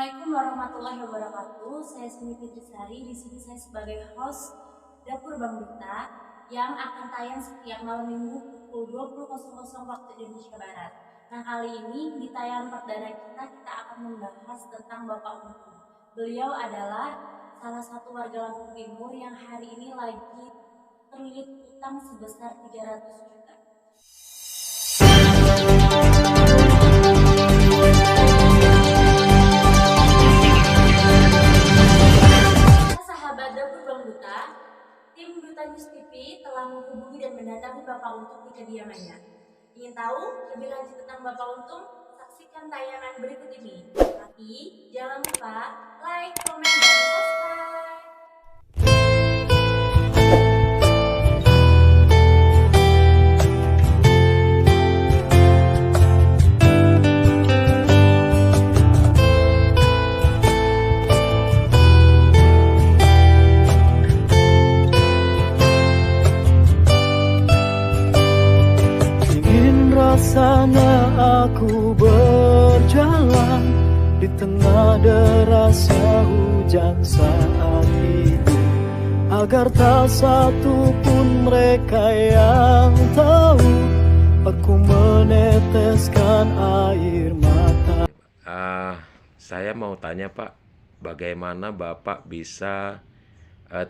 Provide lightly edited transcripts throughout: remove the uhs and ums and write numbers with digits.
Assalamualaikum warahmatullahi wabarakatuh. Saya Sumi Fitrisari. Di sini saya sebagai host Dapur Bang Duta yang akan tayang setiap malam Minggu pukul 20.00 waktu Indonesia Barat. Nah, kali ini di tayangan perdana kita akan membahas tentang Bapak Untung. Beliau adalah salah satu warga Lampung Timur yang hari ini lagi terlilit utang sebesar 300 juta. Sahabat Dapur Bang Duta, tim Duta News TV telah menghubungi dan mendatangi Bapak Untung di kediamannya. Ingin tahu lebih lanjut tentang Bapak Untung? Saksikan tayangan berikut ini. Tapi jangan lupa like, komen, dan subscribe. Rasanya aku berjalan di tengah derasnya hujan saat itu, agar tak satu pun mereka yang tahu aku meneteskan air mata. Saya mau tanya Pak, bagaimana Bapak bisa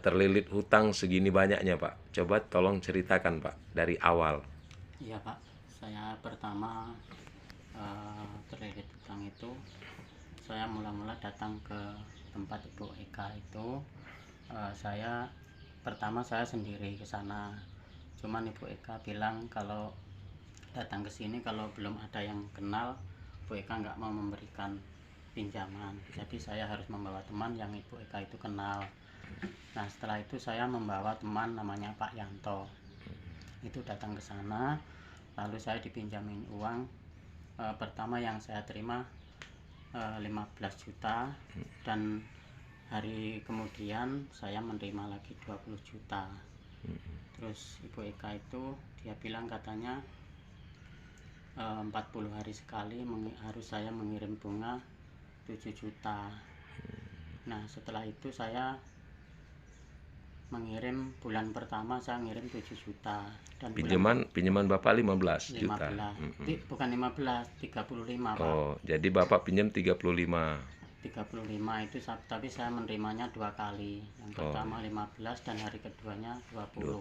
terlilit hutang segini banyaknya Pak? Coba tolong ceritakan Pak dari awal. Iya Pak, saya pertama terlilit hutang itu, saya mula-mula datang ke tempat Ibu Eka itu. Saya sendiri ke sana, cuman Ibu Eka bilang kalau datang ke sini kalau belum ada yang kenal, Ibu Eka nggak mau memberikan pinjaman. Jadi saya harus membawa teman yang Ibu Eka itu kenal. Nah, setelah itu saya membawa teman namanya Pak Yanto. Itu datang ke sana, lalu saya dipinjamin uang. Pertama yang saya terima 15 juta, dan hari kemudian saya menerima lagi 20 juta. Terus Ibu Eka itu dia bilang katanya 40 hari sekali harus saya mengirim bunga 7 juta. Nah, setelah itu saya mengirim, bulan pertama saya ngirim 7 juta, dan Pinjaman Bapak 15 juta. Bukan 15, 35 Pak. Oh, jadi Bapak pinjam 35 itu, tapi saya menerimanya 2 kali. Yang pertama 15 dan hari keduanya 20.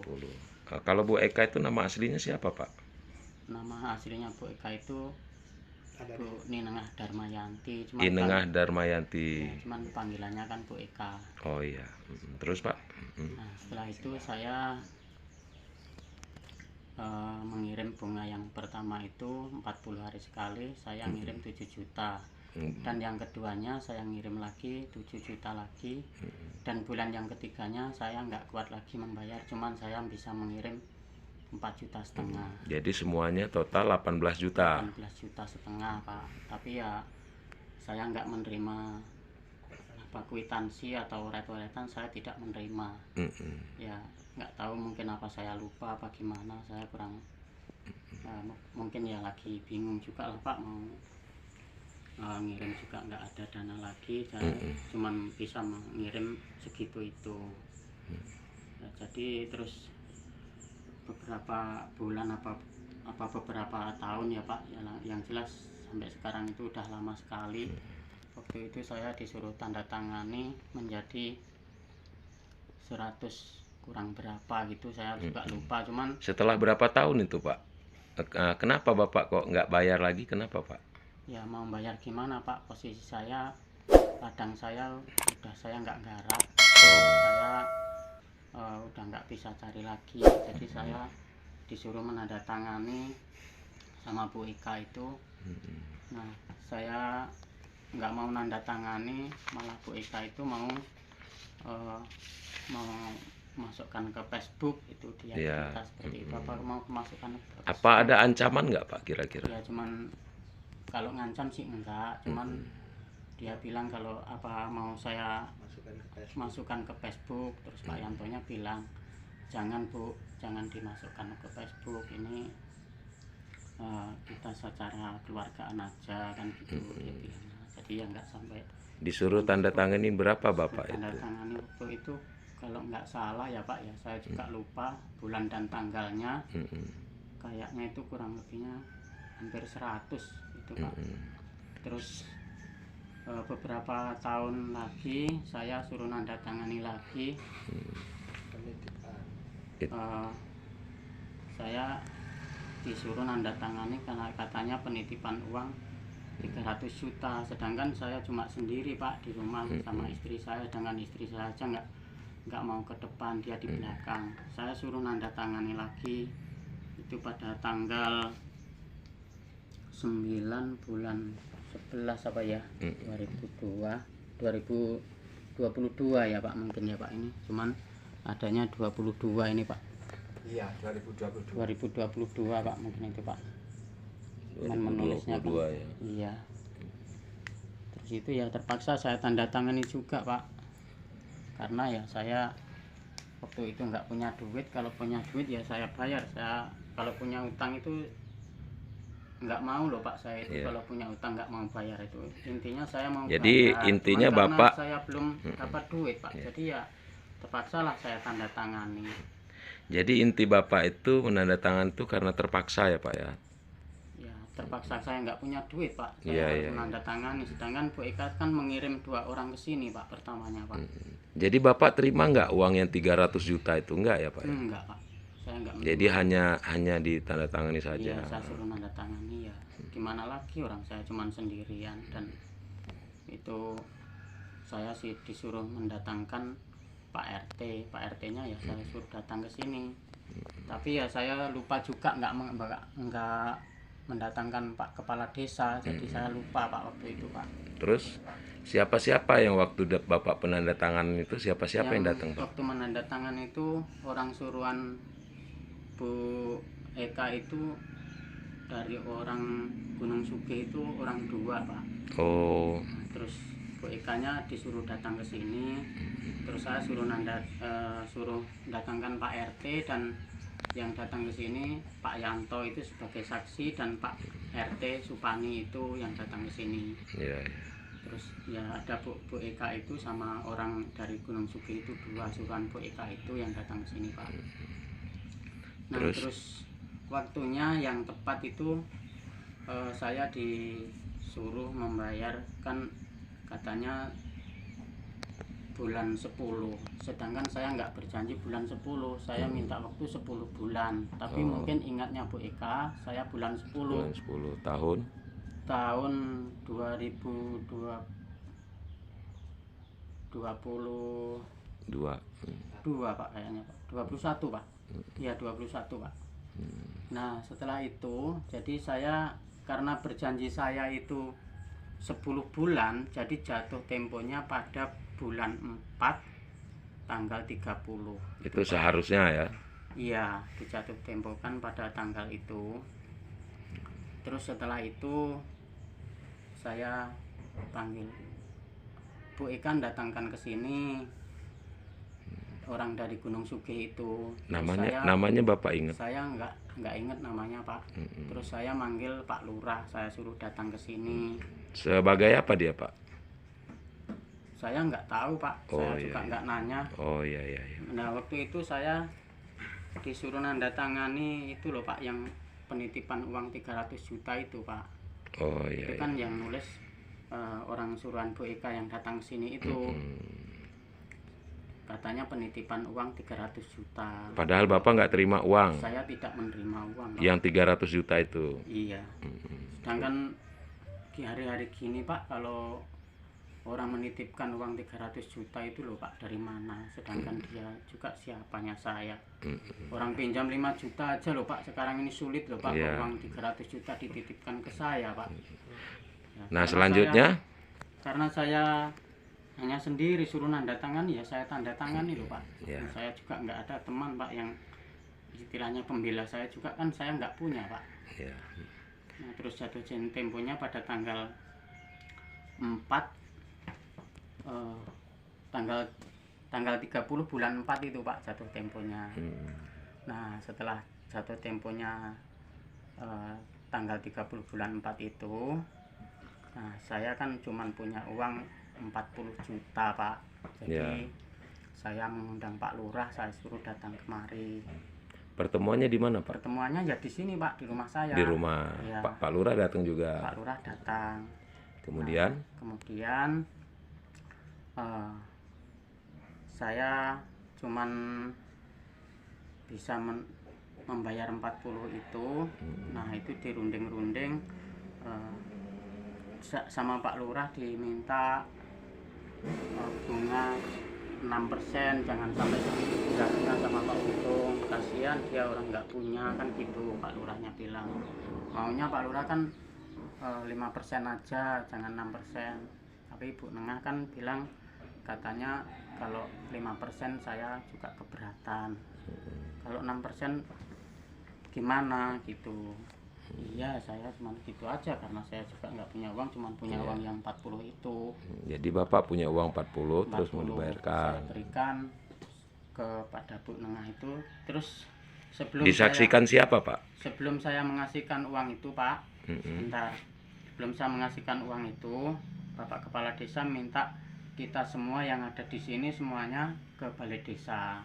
Kalau Bu Eka itu nama aslinya siapa Pak? Nama aslinya Bu Eka itu Bu Ninengah Darmayanti. Inengah Darmayanti. Cuman panggilannya kan Bu Eka. Oh iya. Terus Pak? Nah, setelah itu saya mengirim bunga yang pertama itu 40 hari sekali, saya ngirim 7 juta. Dan yang keduanya saya ngirim lagi 7 juta lagi. Dan bulan yang ketiganya saya nggak kuat lagi membayar, cuman saya bisa mengirim 4,5 juta. Jadi semuanya total 18 juta. 18,5 juta Pak. Tapi ya saya nggak menerima kwitansi atau ret-retan, saya tidak menerima. Ya nggak tahu, mungkin apa saya lupa apa gimana, saya kurang mungkin ya lagi bingung juga lah Pak, mau ngirim juga nggak ada dana lagi, saya cuman bisa mengirim segitu itu. Ya, jadi terus beberapa bulan beberapa tahun ya Pak, yang jelas sampai sekarang itu udah lama sekali. Waktu itu saya disuruh tanda tangani menjadi 100 kurang berapa gitu, saya juga lupa. Cuman setelah berapa tahun itu Pak? Kenapa Bapak kok nggak bayar lagi? Kenapa Pak? Ya mau bayar gimana Pak, posisi saya, ladang saya udah saya nggak garap, saya udah nggak bisa cari lagi. Jadi saya disuruh menandatangani sama Bu Eka itu. Nah, saya nggak mau nandatangani, malah Bu Eka itu mau masukkan ke Facebook itu, dia cerita seperti itu. Apa mau masukkan ke Facebook? Apa ada ancaman nggak Pak kira-kira? Ya cuman kalau ngancam sih enggak, cuman dia bilang kalau apa mau saya masukkan ke Facebook. Terus Pak Yantonya bilang jangan Bu, jangan dimasukkan ke Facebook, ini kita secara keluargaan aja kan gitu, dia bilang. jadi ya nggak sampai. Disuruh tanda tanganin berapa bapak Tanda itu? tangan waktu itu kalau nggak salah ya Pak ya, saya juga lupa bulan dan tanggalnya. Kayaknya itu kurang lebihnya hampir 100 itu Pak. Terus beberapa tahun lagi saya suruh nanda tangani lagi. Saya disuruh nanda tangani karena katanya penitipan uang 300 juta, sedangkan saya cuma sendiri Pak di rumah sama istri saya, dengan istri saya aja nggak mau ke depan, dia di belakang. Saya suruh nanda tangani lagi itu pada tanggal 9 bulan 11 apa ya, 2022 ya Pak, mungkin ya Pak, ini cuman adanya 22 ini Pak. Iya, 2022. 2022 Pak, mungkin itu Pak. Menulisnya 2022 ya. Iya. Terus itu ya terpaksa saya tanda tangani juga Pak, karena ya saya waktu itu nggak punya duit. Kalau punya duit ya saya bayar. Saya kalau punya utang itu nggak mau loh Pak, saya itu kalau punya utang nggak mau bayar itu. Intinya saya mau Jadi bayar. intinya Cuman karena Bapak saya belum dapat duit Pak, jadi ya terpaksa lah saya tanda tangani. Jadi inti bapak itu menandatangan itu karena terpaksa ya Pak ya. Ya terpaksa, saya nggak punya duit Pak, Iya, saya harus iya. menandatangani. Sedangkan Bu Eka kan mengirim 2 orang ke sini Pak pertamanya Pak. Jadi bapak terima nggak uang yang 300 juta itu, enggak ya Pak ya? Enggak Pak, saya nggak Jadi hanya ditandatangani saja. Iya, saya suruh nanda tangani ya. Gimana lagi, orang saya cuman sendirian, dan itu saya sih disuruh mendatangkan Pak RT. Pak RT-nya ya saya suruh datang ke sini. Tapi ya saya lupa juga nggak mendatangkan Pak Kepala Desa. Jadi saya lupa Pak waktu itu Pak. Terus siapa-siapa yang waktu bapak penandatangan itu, siapa-siapa yang datang Pak? Waktu menandatangan itu orang suruhan Bu Eka itu dari orang Gunung Sugih, itu orang 2 Pak. Oh, Terus Bu Eka-nya disuruh datang ke sini, terus saya suruh suruh datangkan Pak RT, dan yang datang ke sini Pak Yanto itu sebagai saksi, dan Pak RT Supani itu yang datang ke sini. iya. Terus ya ada Bu Eka itu sama orang dari Gunung Sugih itu 2 suruhan Bu Eka itu yang datang ke sini Pak. Nah terus waktunya yang tepat itu saya disuruh membayar, kan katanya bulan 10, sedangkan saya nggak berjanji bulan 10, saya minta waktu 10 bulan. Tapi mungkin ingatnya Bu Eka, saya bulan 10. Bulan 10 tahun. Tahun 2022 Pak kayaknya Pak. 21 Pak. Iya 21 Pak. Nah setelah itu jadi saya, karena berjanji saya itu 10 bulan, jadi jatuh temponya pada bulan 4 tanggal 30. Itu seharusnya ya. Iya, dijatuh tempokan pada tanggal itu. Terus setelah itu saya panggil Bu Eka, datangkan ke sini orang dari Gunung Sugih itu. Namanya Bapak ingat? Saya nggak ingat namanya Pak. Terus saya manggil Pak Lurah, saya suruh datang ke sini. Sebagai apa dia Pak? Saya nggak tahu Pak, saya juga nggak nanya. Oh iya. Nah waktu itu saya disuruh nanda tangani itu loh Pak, yang penitipan uang 300 juta itu Pak. Oh iya. Itu kan yang nulis orang suruhan Bu Eka yang datang ke sini itu. Katanya penitipan uang 300 juta. Padahal Bapak nggak terima uang. Saya tidak menerima uang Pak. Yang 300 juta itu. Iya. Sedangkan di hari-hari gini Pak, kalau orang menitipkan uang 300 juta itu loh Pak, dari mana? Sedangkan dia juga siapanya saya. Orang pinjam 5 juta aja loh Pak, sekarang ini sulit loh Pak. Uang 300 juta dititipkan ke saya Pak. Ya, nah selanjutnya? Karena saya hanya sendiri, suruh nanda tangan, ya saya tanda tangani loh Pak. Ya. Saya juga nggak ada teman Pak yang istilahnya pembela saya juga, kan saya nggak punya Pak. Ya. Nah terus jatuh temponya pada tanggal 4 tanggal 30 bulan 4 itu Pak jatuh temponya. Nah setelah jatuh temponya tanggal 30 bulan 4 itu Nah, saya kan cuman punya uang 40 juta, Pak. Jadi Ya. saya mengundang Pak Lurah, saya suruh datang kemari. Pertemuannya di mana, Pak? Pertemuannya ya di sini, Pak, di rumah saya. Di rumah. Ya. Pak Lurah datang juga. Pak Lurah datang. Kemudian Kemudian saya cuman bisa membayar 40 itu. Nah, itu dirunding-runding sama Pak Lurah diminta bunga 6%, jangan sampai segitunya sama Pak Untung, kasihan dia orang nggak punya, kan gitu Pak Lurahnya bilang. Maunya Pak Lurah kan 5% aja, jangan 6%. Tapi Ibu Nengah kan bilang, katanya kalau 5% saya juga keberatan, kalau 6% gimana gitu. Iya, saya cuma gitu aja karena saya juga nggak punya uang, cuma punya uang yang 40 itu. jadi Bapak punya uang 40 terus mau 40 dibayarkan. saya berikan kepada Bu Nengah itu. Terus Disaksikan siapa, Pak? sebelum saya mengasihkan uang itu, Pak, sebentar, sebelum saya mengasihkan uang itu, Bapak Kepala Desa minta kita semua yang ada di sini semuanya ke Balai Desa.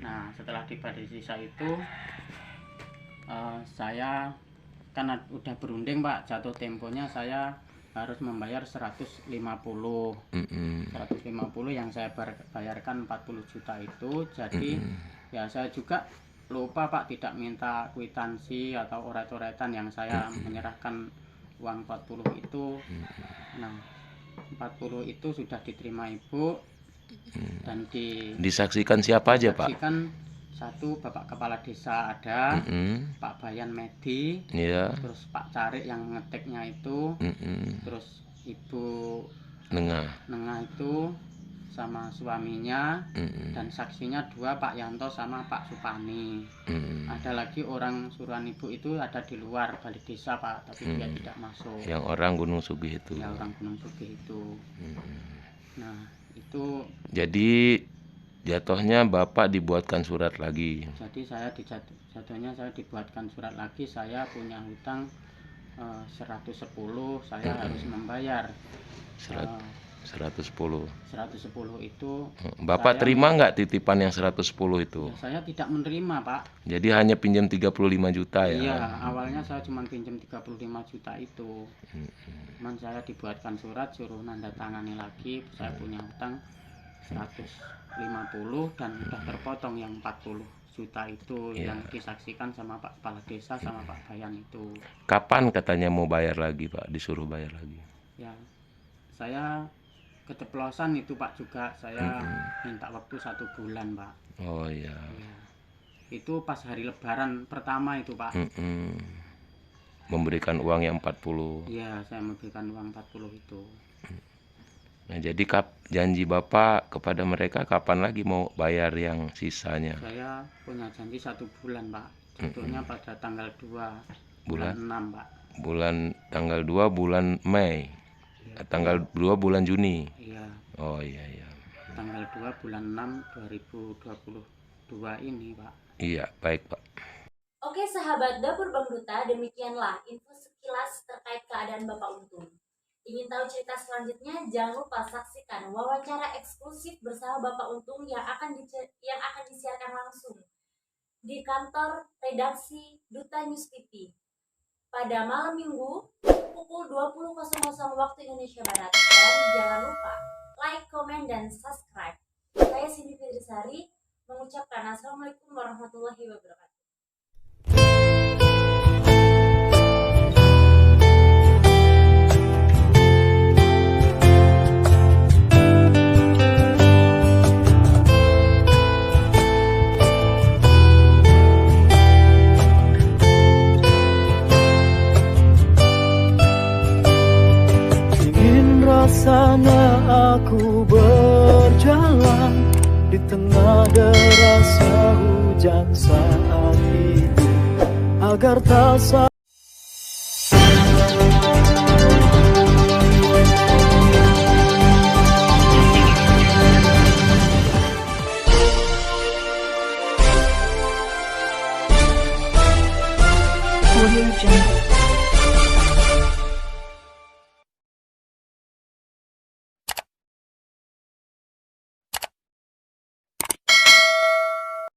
Nah, setelah di Balai Desa itu saya kan udah berunding, Pak, jatuh temponya saya harus membayar 150 yang saya bayarkan 40 juta itu. Jadi ya saya juga lupa, Pak, tidak minta kwitansi atau oret-oretan yang saya menyerahkan uang 40 itu. Nah, 40 itu sudah diterima Ibu dan Disaksikan siapa aja, Pak? disaksikan satu Bapak Kepala Desa ada, Pak Bayan Medi, Iya. terus Pak Carik yang ngeteknya itu, terus Ibu Nengah itu sama suaminya, dan saksinya 2, Pak Yanto sama Pak Supani. Ada lagi orang suruhan Ibu itu ada di luar Balai Desa, Pak, tapi dia tidak masuk. Yang orang Gunung Sugih itu. Ya, orang Gunung Sugih itu. Nah, itu Jadi jatuhnya Bapak dibuatkan surat lagi. jadi saya jatuhnya saya dibuatkan surat lagi, saya punya hutang 110, saya harus membayar 110. 110 itu. Bapak saya- terima nggak titipan yang 110 itu? Ya, saya tidak menerima, Pak. Jadi hanya pinjam 35 juta ya? Iya, awalnya saya cuma pinjam 35 juta itu. Cuman saya dibuatkan surat suruh nanda tangani lagi, saya punya hutang 150 dan udah terpotong yang 40 juta itu yang disaksikan sama Pak Kepala Desa sama Pak Bayan itu. Kapan katanya mau bayar lagi, Pak? Disuruh bayar lagi? Ya, saya keceplosan itu, Pak, juga saya minta waktu 1 bulan, Pak. Oh iya. Ya. Itu pas hari Lebaran pertama itu, Pak. Memberikan uang yang 40. Iya, saya memberikan uang 40 itu. Nah, jadi janji Bapak kepada mereka kapan lagi mau bayar yang sisanya? Saya punya janji 1 bulan, Pak. Jatuhnya pada tanggal 2 Bulan? 6, Pak. Tanggal 2 bulan Mei. Tanggal 2 bulan Juni. Iya, Oh iya iya. tanggal 2 bulan 6 2022 ini, Pak. Iya, baik, Pak. Oke sahabat Dapur Bang Duta, demikianlah info sekilas terkait keadaan Bapak Untung. Ingin tahu cerita selanjutnya? Jangan lupa saksikan wawancara eksklusif bersama Bapak Untung yang akan disiarkan langsung di kantor redaksi Duta News TV pada malam Minggu pukul 20.00 waktu Indonesia Barat. Dan jangan lupa like, komen, dan subscribe. Saya Cindy Fitrisari mengucapkan Assalamualaikum warahmatullahi wabarakatuh. Rasanya aku berjalan di tengah derasnya hujan saat itu, agar tak